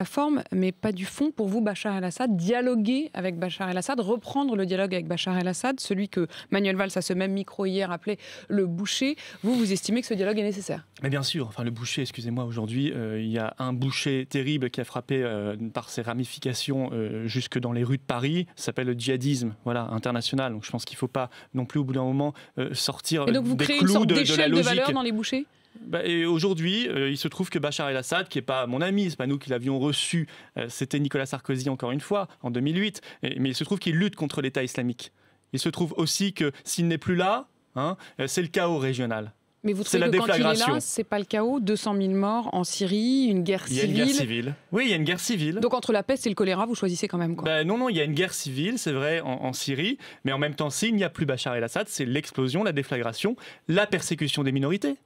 la forme, mais pas du fond. Pour vous, Bachar el-Assad, dialoguer avec Bachar el-Assad, reprendre le dialogue avec Bachar el-Assad, celui que Manuel Valls, à ce même micro hier, appelait le boucher, vous estimez que ce dialogue est nécessaire? Mais bien sûr, enfin le boucher, excusez-moi, aujourd'hui, il y a un boucher terrible qui a frappé par ses ramifications jusque dans les rues de Paris, ça s'appelle le djihadisme, voilà, international. Donc je pense qu'il ne faut pas non plus au bout d'un moment sortir et donc vous des créez une clous sorte de la d'échelle de logique. valeur dans les bouchers? Et aujourd'hui, il se trouve que Bachar el-Assad, qui n'est pas mon ami, c'est pas nous qui l'avions reçu, c'était Nicolas Sarkozy encore une fois, en 2008, mais il se trouve qu'il lutte contre l'État islamique. Il se trouve aussi que s'il n'est plus là, c'est le chaos régional. Mais vous trouvez que quand il est là, c'est pas le chaos? 200 000 morts en Syrie, une guerre civile. Il y a une guerre civile. Oui, il y a une guerre civile. Donc entre la peste et le choléra, vous choisissez quand même quoi? Non, il y a une guerre civile, c'est vrai, en Syrie. Mais en même temps, s'il n'y a plus Bachar el-Assad, c'est l'explosion, la déflagration, la persécution des minorités.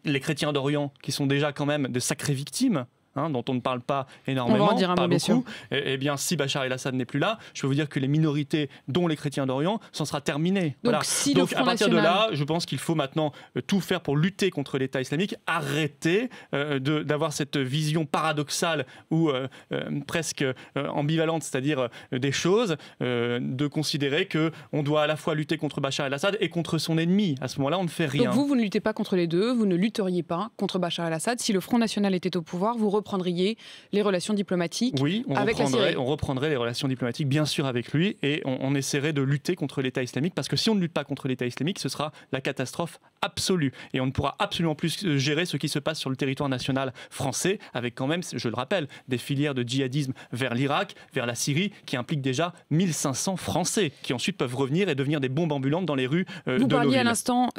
Les chrétiens d'Orient, qui sont déjà quand même de sacrées victimes, dont on ne parle pas énormément, on va en dire un mot, bien sûr. Eh bien, si Bachar el-Assad n'est plus là, je peux vous dire que les minorités, dont les chrétiens d'Orient, s'en sera terminé. Donc, voilà. si Donc le à Front partir National... de là, je pense qu'il faut maintenant tout faire pour lutter contre l'État islamique, arrêter d'avoir cette vision paradoxale ou presque ambivalente, c'est-à-dire des choses, de considérer qu'on doit à la fois lutter contre Bachar el-Assad et contre son ennemi. À ce moment-là, on ne fait rien. Donc vous ne luttez pas contre les deux, vous ne lutteriez pas contre Bachar el-Assad. Si le Front National était au pouvoir, vous reprendriez les relations diplomatiques avec la Syrie. On reprendrait les relations diplomatiques, bien sûr, avec lui, et on essaierait de lutter contre l'État islamique, parce que si on ne lutte pas contre l'État islamique, ce sera la catastrophe absolue. Et on ne pourra absolument plus gérer ce qui se passe sur le territoire national français, avec quand même, je le rappelle, des filières de djihadisme vers l'Irak, vers la Syrie, qui impliquent déjà 1500 Français, qui ensuite peuvent revenir et devenir des bombes ambulantes dans les rues de nos villes. Vous parliez à l'instant